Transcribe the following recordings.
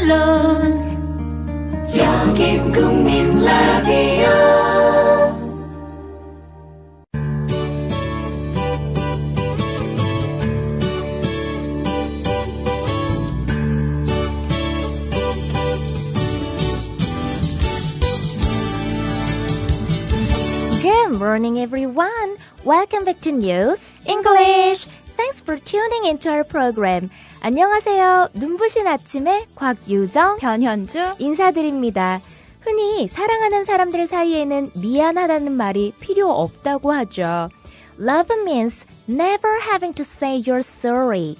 물론 여긴 국민 라디오. Good morning, everyone. Welcome back to News English. Thanks for tuning into our program. 안녕하세요. 눈부신 아침에 곽유정, 변현주 인사드립니다. 흔히 사랑하는 사람들 사이에는 미안하다는 말이 필요 없다고 하죠. Love means never having to say you're sorry.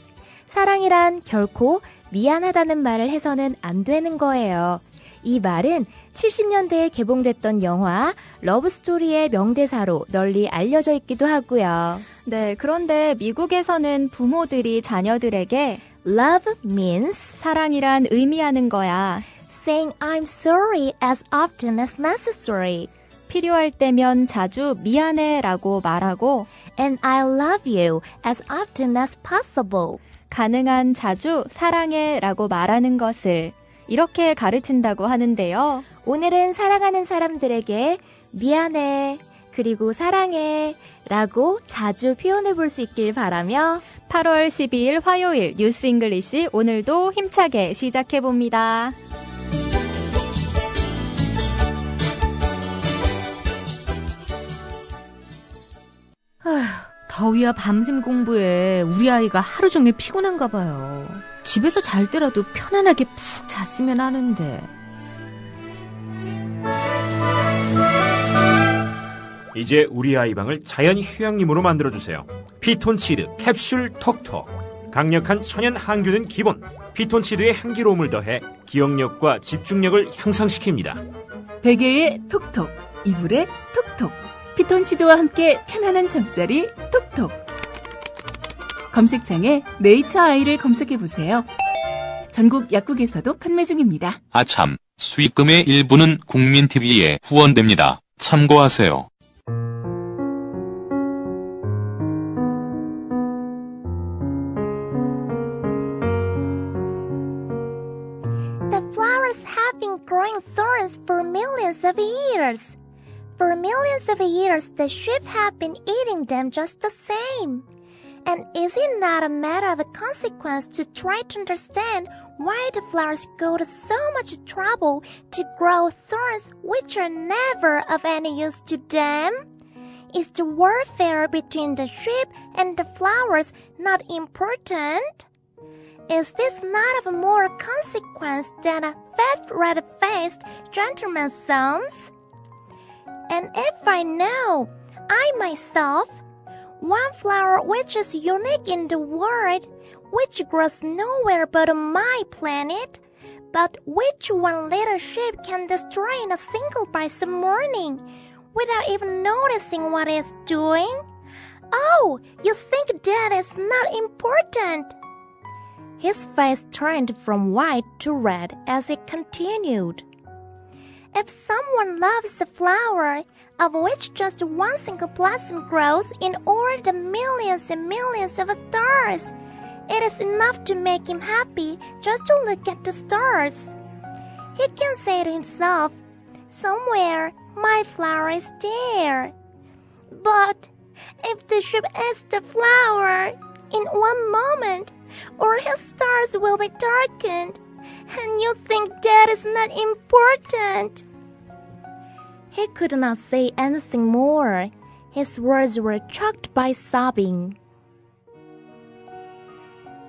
사랑이란 결코 미안하다는 말을 해서는 안 되는 거예요. 이 말은 70년대에 개봉됐던 영화 러브스토리의 명대사로 널리 알려져 있기도 하고요. 네, 그런데 미국에서는 부모들이 자녀들에게 Love means 사랑이란 의미하는 거야. saying I'm sorry as often as necessary. 필요할 때면 자주 미안해 라고 말하고 And I love you as often as possible. 가능한 자주 사랑해 라고 말하는 것을 이렇게 가르친다고 하는데요. 오늘은 사랑하는 사람들에게 미안해 그리고 사랑해 라고 자주 표현해 볼 수 있길 바라며 8월 12일 화요일 뉴스 잉글리시 오늘도 힘차게 시작해 봅니다. 더위야 밤샘 공부에 우리 아이가 하루 종일 피곤한가 봐요. 집에서 잘 때라도 편안하게 푹 잤으면 하는데. 이제 우리 아이 방을 자연 휴양림으로 만들어주세요. 피톤치드 캡슐 톡톡. 강력한 천연 항균은 기본. 피톤치드의 향기로움을 더해 기억력과 집중력을 향상시킵니다. 베개에 톡톡, 이불에 톡톡. 피톤치드와 함께 편안한 잠자리 톡톡. 검색창에 네이처 아이를 검색해보세요. 전국 약국에서도 판매 중입니다. 아참, 수익금의 일부는 국민TV에 후원됩니다. 참고하세요. The flowers have been growing thorns for millions of years. For millions of years, the sheep have been eating them just the same. And is it not a matter of consequence to try to understand why the flowers go to so much trouble to grow thorns which are never of any use to them? Is the warfare between the sheep and the flowers not important? Is this not of more consequence than a fat, red-faced gentleman's sons? And if I know, I myself, one flower which is unique in the world, which grows nowhere but on my planet, but which one little sheep can destroy in a single burst of morning, without even noticing what it's doing? Oh, you think that is not important? His face turned from white to red as he continued. If someone loves a flower, of which just one single blossom grows in all the millions and millions of stars, it is enough to make him happy just to look at the stars. He can say to himself, somewhere my flower is there. But if the sheep eats the flower, in one moment, all his stars will be darkened, and you think that is not important. He could not say anything more. His words were choked by sobbing.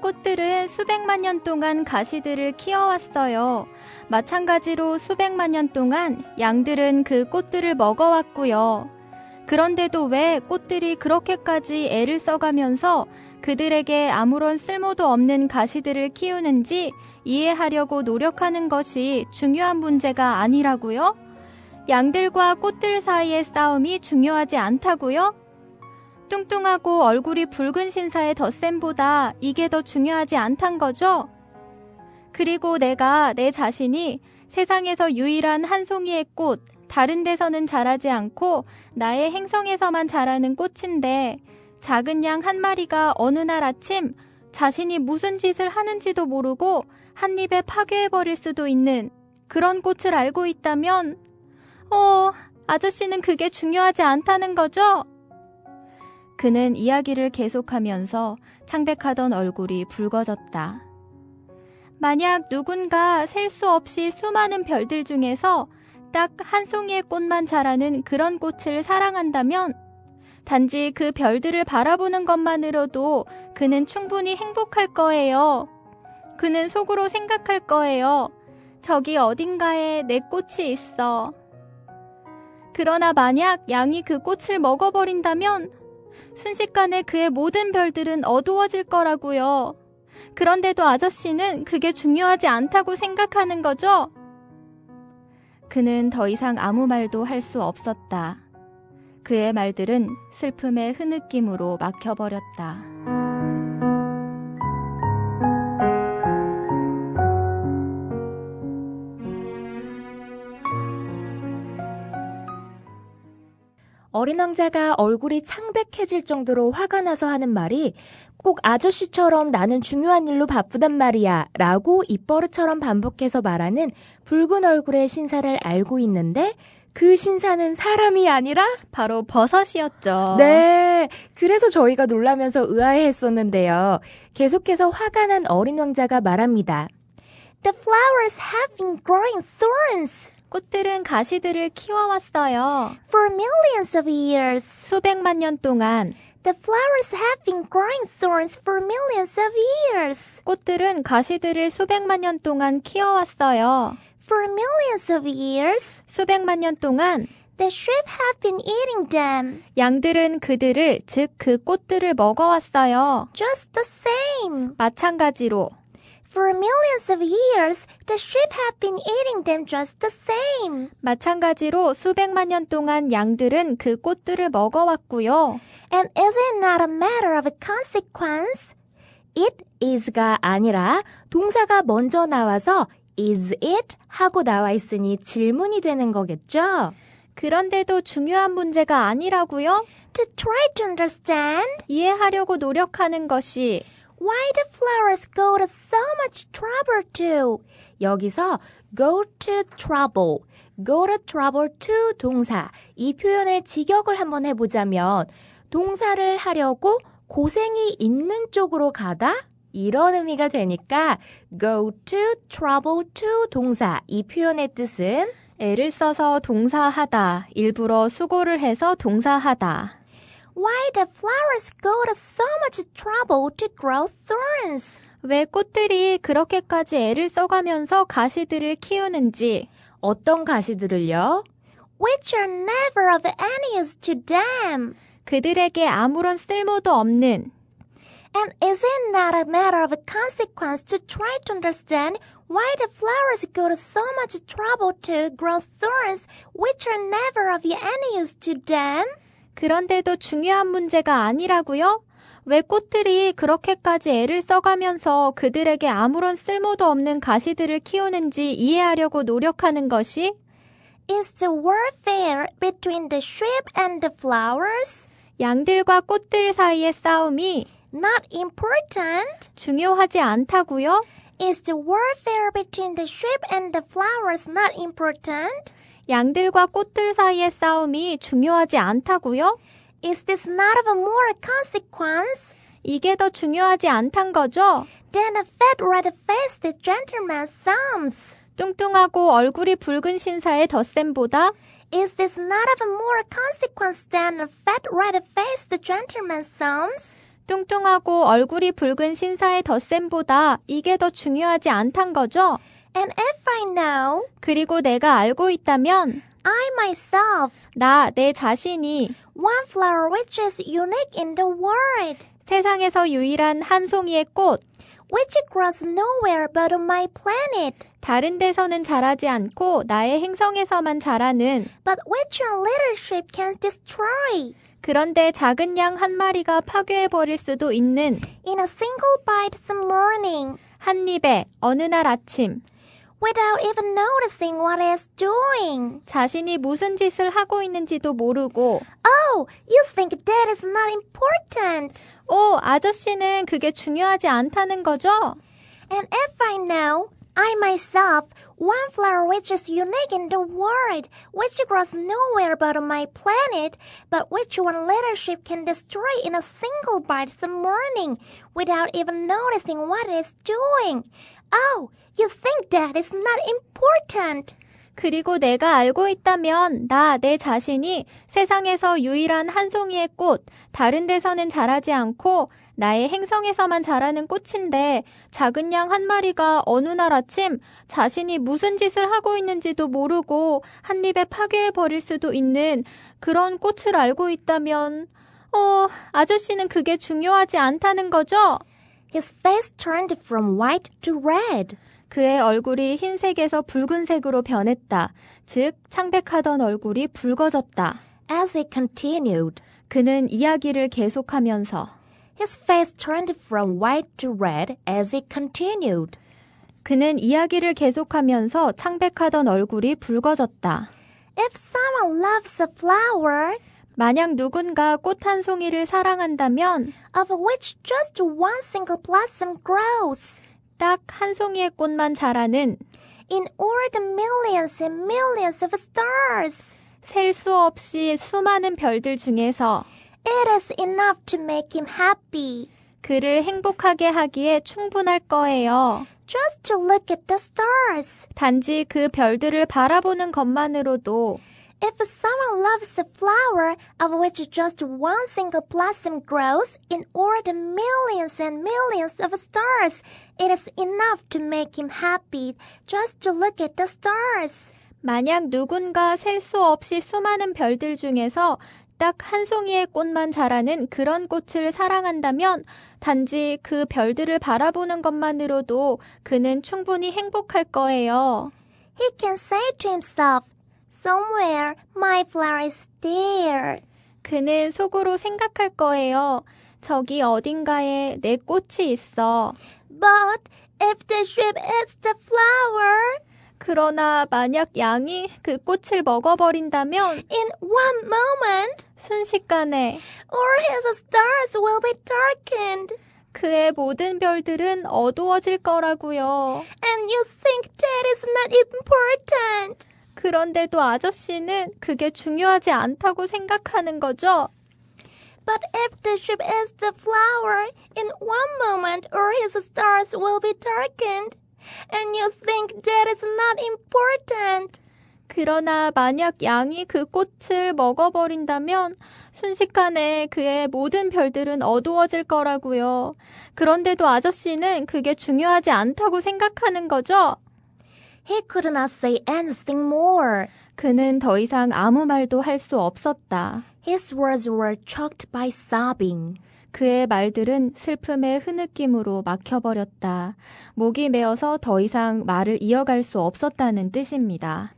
꽃들은 수백만 년 동안 가시들을 키워왔어요. 마찬가지로 수백만 년 동안 양들은 그 꽃들을 먹어왔고요. 그런데도 왜 꽃들이 그렇게까지 애를 써가면서 그들에게 아무런 쓸모도 없는 가시들을 키우는지 이해하려고 노력하는 것이 중요한 문제가 아니라고요? 양들과 꽃들 사이의 싸움이 중요하지 않다고요? 뚱뚱하고 얼굴이 붉은 신사의 덧셈보다 이게 더 중요하지 않단 거죠? 그리고 내가 내 자신이 세상에서 유일한 한 송이의 꽃, 다른 데서는 자라지 않고 나의 행성에서만 자라는 꽃인데 작은 양 한 마리가 어느 날 아침 자신이 무슨 짓을 하는지도 모르고 한 입에 파괴해버릴 수도 있는 그런 꽃을 알고 있다면, 아저씨는 그게 중요하지 않다는 거죠? 그는 이야기를 계속하면서 창백하던 얼굴이 붉어졌다. 만약 누군가 셀 수 없이 수많은 별들 중에서 딱 한 송이의 꽃만 자라는 그런 꽃을 사랑한다면 단지 그 별들을 바라보는 것만으로도 그는 충분히 행복할 거예요. 그는 속으로 생각할 거예요. 저기 어딘가에 내 꽃이 있어. 그러나 만약 양이 그 꽃을 먹어버린다면 순식간에 그의 모든 별들은 어두워질 거라고요. 그런데도 아저씨는 그게 중요하지 않다고 생각하는 거죠? 그는 더 이상 아무 말도 할 수 없었다. 그의 말들은 슬픔의 흐느낌으로 막혀버렸다. 어린 왕자가 얼굴이 창백해질 정도로 화가 나서 하는 말이 꼭 아저씨처럼 나는 중요한 일로 바쁘단 말이야 라고 입버릇처럼 반복해서 말하는 붉은 얼굴의 신사를 알고 있는데 그 신사는 사람이 아니라 바로 버섯이었죠. 네, 그래서 저희가 놀라면서 의아해했었는데요. 계속해서 화가 난 어린 왕자가 말합니다. The flowers have been growing thorns 꽃들은 가시들을 키워왔어요. for millions of years. 수백만 년 동안. The flowers have been growing thorns for millions of years. 꽃들은 가시들을 수백만 년 동안 키워왔어요. For millions of years. 수백만 년 동안. The sheep have been eating them. 양들은 그들을, 즉 그 꽃들을 먹어왔어요. Just the same. 마찬가지로. For millions of years, the sheep have been eating them just the same. 마찬가지로 수백만 년 동안 양들은 그 꽃들을 먹어왔고요. And is it not a matter of consequence? It is가 아니라 동사가 먼저 나와서 is it 하고 나와 있으니 질문이 되는 거겠죠? 그런데도 중요한 문제가 아니라고요? To try to understand 이해하려고 노력하는 것이 why the flowers go to so much trouble to. 여기서 go to trouble to 동사. 이 표현을 직역을 한번 해보자면 동사를 하려고 고생이 있는 쪽으로 가다? 이런 의미가 되니까 go to trouble to 동사. 이 표현의 뜻은 애를 써서 동사하다, 일부러 수고를 해서 동사하다. Why the flowers go to so much trouble to grow thorns? 왜 꽃들이 그렇게까지 애를 써가면서 가시들을 키우는지. 어떤 가시들을요? Which are never of any use to them. 그들에게 아무런 쓸모도 없는. And is it not a matter of consequence to try to understand why the flowers go to so much trouble to grow thorns which are never of any use to them? 그런데도 중요한 문제가 아니라고요? 왜 꽃들이 그렇게까지 애를 써가면서 그들에게 아무런 쓸모도 없는 가시들을 키우는지 이해하려고 노력하는 것이 Is the warfare between the sheep and the flowers 양들과 꽃들 사이의 싸움이 not important? 중요하지 않다고요? Is the warfare between the sheep and the flowers not important? 양들과 꽃들 사이의 싸움이 중요하지 않다고요? Is this not of a more consequence 이게 더 중요하지 않단 거죠? than a fat red-faced gentleman's sums? 뚱뚱하고 얼굴이 붉은 신사의 덧셈보다 Is this not of a more consequence than a fat red-faced gentleman's sums? 뚱뚱하고 얼굴이 붉은 신사의 덧셈보다 이게 더 중요하지 않단 거죠? And if I know, 그리고 내가 알고 있다면 I myself, 내 자신이 one flower which is unique in the world, 세상에서 유일한 한 송이의 꽃, which grows nowhere but on my planet, 다른 데서는 자라지 않고 나의 행성에서만 자라는 but which a little sheep can destroy 그런데 작은 양 한 마리가 파괴해버릴 수도 있는 in a single bite some morning. 한 입에 어느 날 아침 without even noticing what it's doing. 자신이 무슨 짓을 하고 있는지도 모르고 Oh, you think that is not important. 아저씨는 그게 중요하지 않다는 거죠? And if I know, I myself, one flower which is unique in the world, which grows nowhere but on my planet, but which one leadership can destroy in a single bite some morning without even noticing what it is doing. Oh, you think that is not important. 그리고 내가 알고 있다면 내 자신이 세상에서 유일한 한 송이의 꽃, 다른 데서는 자라지 않고 나의 행성에서만 자라는 꽃인데 작은 양 한 마리가 어느 날 아침 자신이 무슨 짓을 하고 있는지도 모르고 한 입에 파괴해버릴 수도 있는 그런 꽃을 알고 있다면 아저씨는 그게 중요하지 않다는 거죠? His face turned from white to red. 그의 얼굴이 흰색에서 붉은색으로 변했다. 즉, 창백하던 얼굴이 붉어졌다. As he continued, 그는 이야기를 계속하면서 his face turned from white to red as he continued. 그는 이야기를 계속하면서 창백하던 얼굴이 붉어졌다. If someone loves a flower, 만약 누군가 꽃 한 송이를 사랑한다면 of which just one single blossom grows, 딱 한 송이의 꽃만 자라는 in all the millions and millions of stars, 셀 수 없이 수많은 별들 중에서 it is enough to make him happy. 그를 행복하게 하기에 충분할 거예요. Just to look at the stars. 단지 그 별들을 바라보는 것만으로도 If someone loves a flower of which just one single blossom grows in all the millions and millions of stars, it is enough to make him happy just to look at the stars. 만약 누군가 셀 수 없이 수많은 별들 중에서 딱 한 송이의 꽃만 자라는 그런 꽃을 사랑한다면 단지 그 별들을 바라보는 것만으로도 그는 충분히 행복할 거예요. He can say to himself, Somewhere my flower is there. 그는 속으로 생각할 거예요. 저기 어딘가에 내 꽃이 있어. But if the sheep eats the flower, 그러나 만약 양이 그 꽃을 먹어버린다면 in one moment, 순식간에 all his stars will be darkened. 그의 모든 별들은 어두워질 거라고요. And you think that is not important. 그런데도 아저씨는 그게 중요하지 않다고 생각하는 거죠. But if the sheep eats the flower, in one moment all his stars will be darkened. And you think that is not important. 그러나 만약 양이 그 꽃을 먹어버린다면 순식간에 그의 모든 별들은 어두워질 거라고요. 그런데도 아저씨는 그게 중요하지 않다고 생각하는 거죠. He could not say anything more. 그는 더 이상 아무 말도 할 수 없었다. His words were choked by sobbing. 그의 말들은 슬픔의 흐느낌으로 막혀버렸다. 목이 메어서 더 이상 말을 이어갈 수 없었다는 뜻입니다.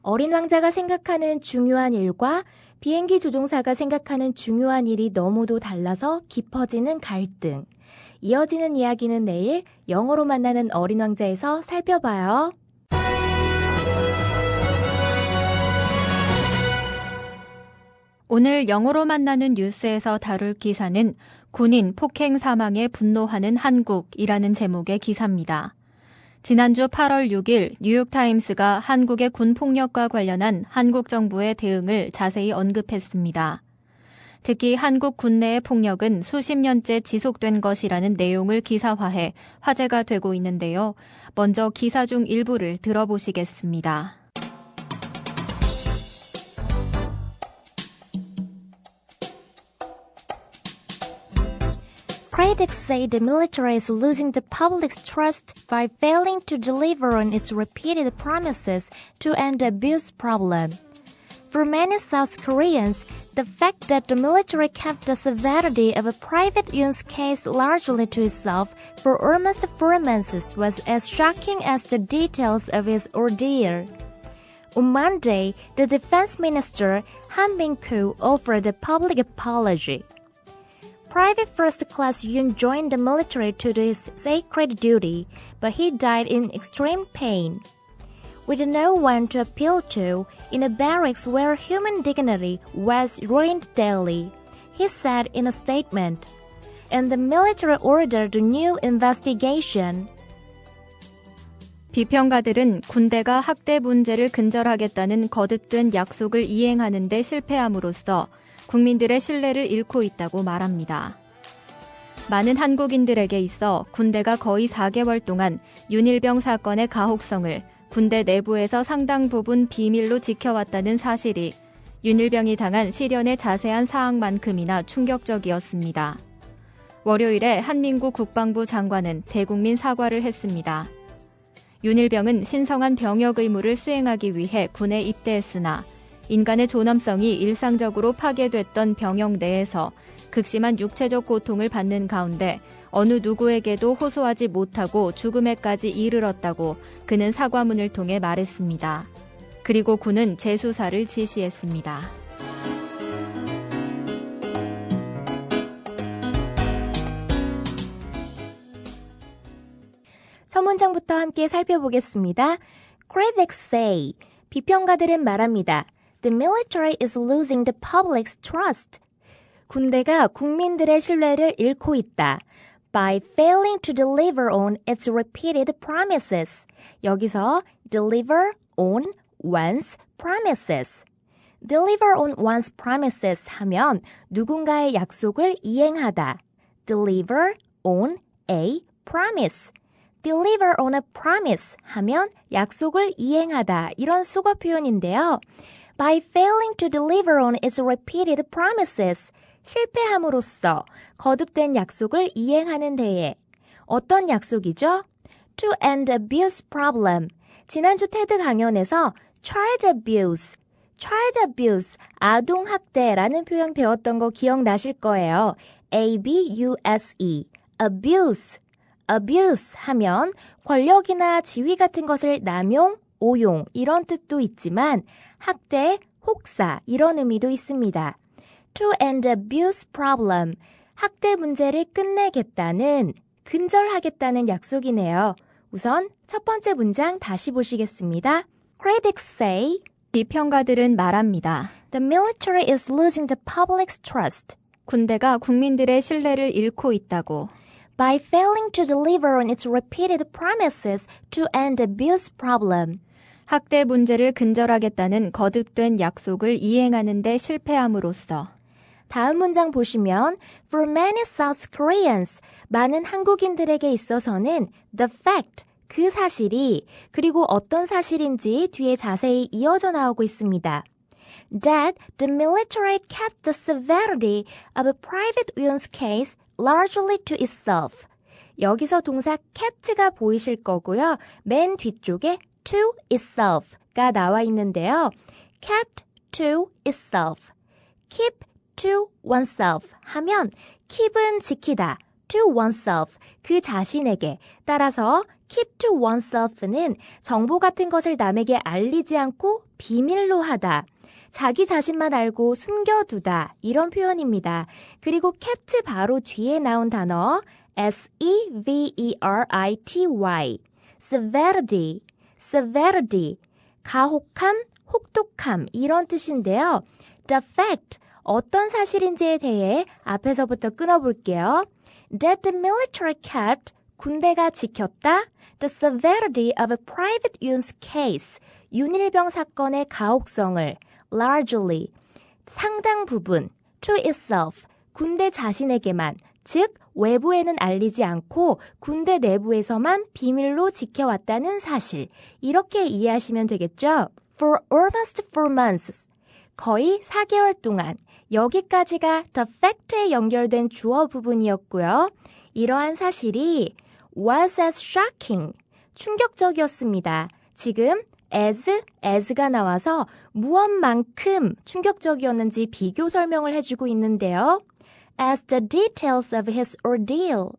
어린 왕자가 생각하는 중요한 일과 비행기 조종사가 생각하는 중요한 일이 너무도 달라서 깊어지는 갈등. 이어지는 이야기는 내일 영어로 만나는 어린 왕자에서 살펴봐요. 오늘 영어로 만나는 뉴스에서 다룰 기사는 군인 폭행 사망에 분노하는 한국이라는 제목의 기사입니다. 지난주 8월 6일 뉴욕타임스가 한국의 군폭력과 관련한 한국 정부의 대응을 자세히 언급했습니다. 특히 한국 군내의 폭력은 수십 년째 지속된 것이라는 내용을 기사화해 화제가 되고 있는데요. 먼저 기사 중 일부를 들어보시겠습니다. Critics say the military is losing the public's trust by failing to deliver on its repeated promises to end the abuse problem. For many South Koreans, the fact that the military kept the severity of a Private Yoon's case largely to itself for almost 4 months was as shocking as the details of his ordeal. On Monday, the defense minister, Han Bin-koo, offered a public apology. Private First Class Yoon joined the military to do his sacred duty, but he died in extreme pain. With no one to appeal to, in a barracks where human dignity was ruined daily, he said in a statement, and the military ordered a new investigation. 비평가들은 군대가 학대 문제를 근절하겠다는 거듭된 약속을 이행하는 데 실패함으로써 국민들의 신뢰를 잃고 있다고 말합니다. 많은 한국인들에게 있어 군대가 거의 4개월 동안 윤일병 사건의 가혹성을 군대 내부에서 상당 부분 비밀로 지켜왔다는 사실이 윤일병이 당한 시련의 자세한 사항만큼이나 충격적이었습니다. 월요일에 한민구 국방부 장관은 대국민 사과를 했습니다. 윤일병은 신성한 병역 의무를 수행하기 위해 군에 입대했으나 인간의 존엄성이 일상적으로 파괴됐던 병역 내에서 극심한 육체적 고통을 받는 가운데 어느 누구에게도 호소하지 못하고 죽음에까지 이르렀다고 그는 사과문을 통해 말했습니다. 그리고 군은 재수사를 지시했습니다. 첫 문장부터 함께 살펴보겠습니다. Critics say, 비평가들은 말합니다. The military is losing the public's trust. 군대가 국민들의 신뢰를 잃고 있다. By failing to deliver on its repeated promises. 여기서 deliver on one's promises. Deliver on one's promises 하면 누군가의 약속을 이행하다. Deliver on a promise. Deliver on a promise 하면 약속을 이행하다 이런 수거 표현인데요. By failing to deliver on its repeated promises 실패함으로써 거듭된 약속을 이행하는 데에 어떤 약속이죠? To end abuse problem 지난주 테드 강연에서 child abuse 아동학대라는 표현 배웠던 거 기억나실 거예요. A-B-U-S-E abuse 하면 권력이나 지위 같은 것을 남용, 오용 이런 뜻도 있지만 학대, 혹사 이런 의미도 있습니다. To end abuse problem, 학대 문제를 끝내겠다는, 근절하겠다는 약속이네요. 우선 첫 번째 문장 다시 보시겠습니다. Critics say, 비평가들은 말합니다. The military is losing the public's trust. 군대가 국민들의 신뢰를 잃고 있다고. By failing to deliver on its repeated promises to end abuse problem. 학대 문제를 근절하겠다는 거듭된 약속을 이행하는 데 실패함으로써. 다음 문장 보시면 For many South Koreans, 많은 한국인들에게 있어서는 the fact, 그 사실이 그리고 어떤 사실인지 뒤에 자세히 이어져 나오고 있습니다. That the military kept the severity of a Private Yoon's case largely to itself. 여기서 동사 kept가 보이실 거고요. 맨 뒤쪽에 to itself가 나와 있는데요. kept to itself. keep to oneself 하면 keep은 지키다, to oneself, 그 자신에게. 따라서 keep to oneself는 정보 같은 것을 남에게 알리지 않고 비밀로 하다. 자기 자신만 알고 숨겨두다 이런 표현입니다. 그리고 kept 바로 뒤에 나온 단어 severity, severity, 가혹함, 혹독함 이런 뜻인데요. The fact, 어떤 사실인지에 대해 앞에서부터 끊어볼게요. That the military kept, 군대가 지켰다. The severity of a Private Yoon's case, 윤일병 사건의 가혹성을 largely, 상당 부분, to itself, 군대 자신에게만, 즉 외부에는 알리지 않고 군대 내부에서만 비밀로 지켜왔다는 사실. 이렇게 이해하시면 되겠죠? For almost 4 months, 거의 4개월 동안. 여기까지가 the fact에 연결된 주어 부분이었고요. 이러한 사실이 was as shocking, 충격적이었습니다. 지금 as가 나와서 무엇만큼 충격적이었는지 비교 설명을 해주고 있는데요. As the details of his ordeal,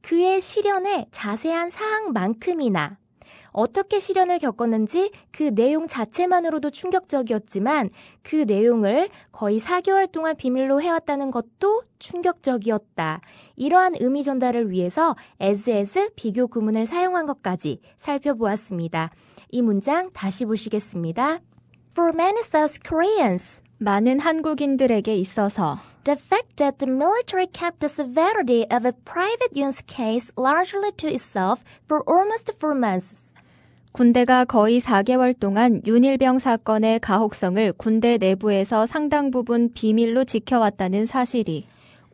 그의 시련의 자세한 사항만큼이나 어떻게 시련을 겪었는지 그 내용 자체만으로도 충격적이었지만 그 내용을 거의 4개월 동안 비밀로 해왔다는 것도 충격적이었다. 이러한 의미 전달을 위해서 as 비교 구문을 사용한 것까지 살펴보았습니다. 이 문장 다시 보시겠습니다. For many South Koreans, 많은 한국인들에게 있어서 the fact that the military kept the severity of a private use case largely to itself for almost 4 months. 군대가 거의 4개월 동안 윤일병 사건의 가혹성을 군대 내부에서 상당 부분 비밀로 지켜왔다는 사실이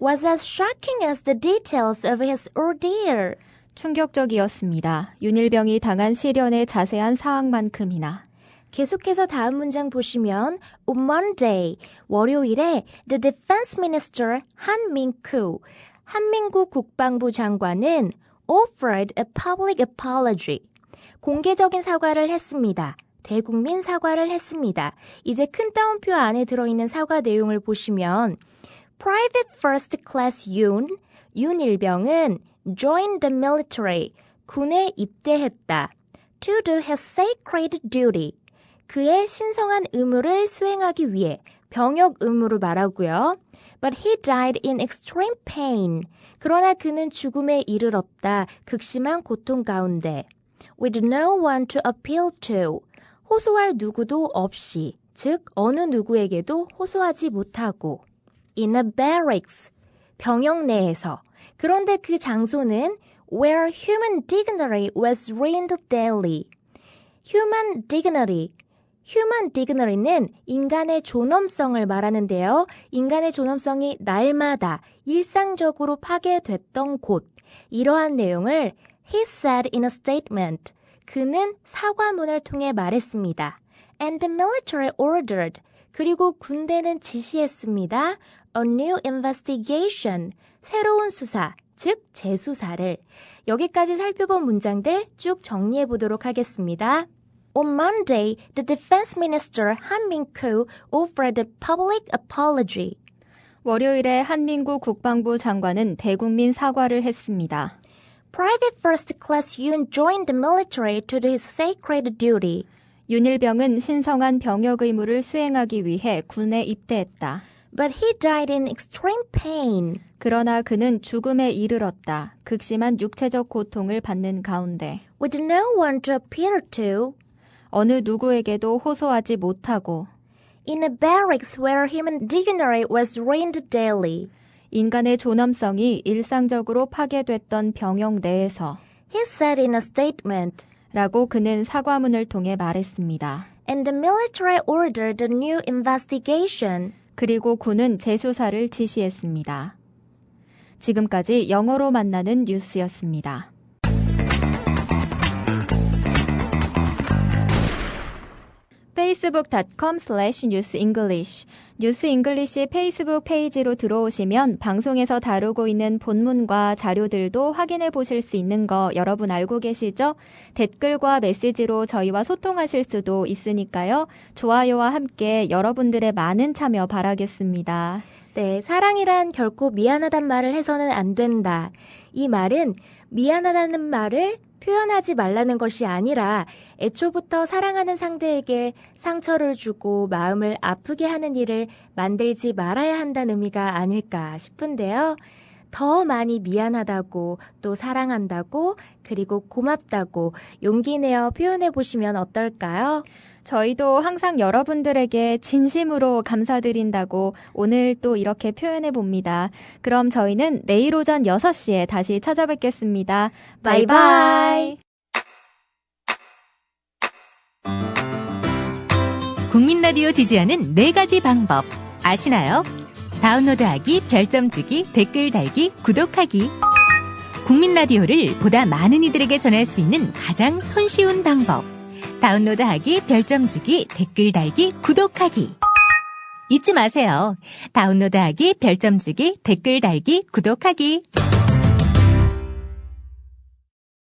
was as shocking as the details of his ordeal. 충격적이었습니다. 윤일병이 당한 시련의 자세한 사항만큼이나. 계속해서 다음 문장 보시면 On Monday, 월요일에 the defense minister 한민구, 한민구 국방부 장관은 offered a public apology. 공개적인 사과를 했습니다. 대국민 사과를 했습니다. 이제 큰 따옴표 안에 들어있는 사과 내용을 보시면 Private First Class 윤일병은 joined the military, 군에 입대했다. To do his sacred duty, 그의 신성한 의무를 수행하기 위해 병역 의무를 말하고요. But he died in extreme pain. 그러나 그는 죽음에 이르렀다. 극심한 고통 가운데. With no one to appeal to. 호소할 누구도 없이. 즉 어느 누구에게도 호소하지 못하고. In a barracks. 병역 내에서. 그런데 그 장소는 where human dignity was ruined daily. Human dignity는 인간의 존엄성을 말하는데요. 인간의 존엄성이 날마다 일상적으로 파괴됐던 곳. 이러한 내용을 he said in a statement. 그는 사과문을 통해 말했습니다. And the military ordered. 그리고 군대는 지시했습니다. A new investigation. 새로운 수사, 즉 재수사를. 여기까지 살펴본 문장들 쭉 정리해 보도록 하겠습니다. On Monday, the defense minister Han Min-koo offered a public apology. 월요일에 한민구 국방부 장관은 대국민 사과를 했습니다. Private First Class Yoon joined the military to do his sacred duty. 윤일병은 신성한 병역 의무를 수행하기 위해 군에 입대했다. But he died in extreme pain. 그러나 그는 죽음에 이르렀다. 극심한 육체적 고통을 받는 가운데. With no one to appeal to. 어느 누구에게도 호소하지 못하고. In a barracks where human dignity was ruined daily. 인간의 존엄성이 일상적으로 파괴됐던 병역 내에서. He said in a statement. 라고 그는 사과문을 통해 말했습니다. And the military ordered a new investigation. 그리고 군은 재수사를 지시했습니다. 지금까지 영어로 만나는 뉴스였습니다. facebook.com/newsenglish 뉴스잉글리시 페이스북 페이지로 들어오시면 방송에서 다루고 있는 본문과 자료들도 확인해 보실 수 있는 거 여러분 알고 계시죠? 댓글과 메시지로 저희와 소통하실 수도 있으니까요. 좋아요와 함께 여러분들의 많은 참여 바라겠습니다. 네, 사랑이란 결코 미안하단 말을 해서는 안 된다. 이 말은 미안하다는 말을 표현하지 말라는 것이 아니라 애초부터 사랑하는 상대에게 상처를 주고 마음을 아프게 하는 일을 만들지 말아야 한다는 의미가 아닐까 싶은데요. 더 많이 미안하다고 또 사랑한다고 그리고 고맙다고 용기 내어 표현해 보시면 어떨까요? 저희도 항상 여러분들에게 진심으로 감사드린다고 오늘 또 이렇게 표현해 봅니다. 그럼 저희는 내일 오전 6시에 다시 찾아뵙겠습니다. 바이바이. 국민 라디오 지지하는 4가지 방법 아시나요? 다운로드하기, 별점 주기, 댓글 달기, 구독하기. 국민 라디오를 보다 많은 이들에게 전할 수 있는 가장 손쉬운 방법. 다운로드하기, 별점 주기, 댓글 달기, 구독하기. 잊지 마세요. 다운로드하기, 별점 주기, 댓글 달기, 구독하기.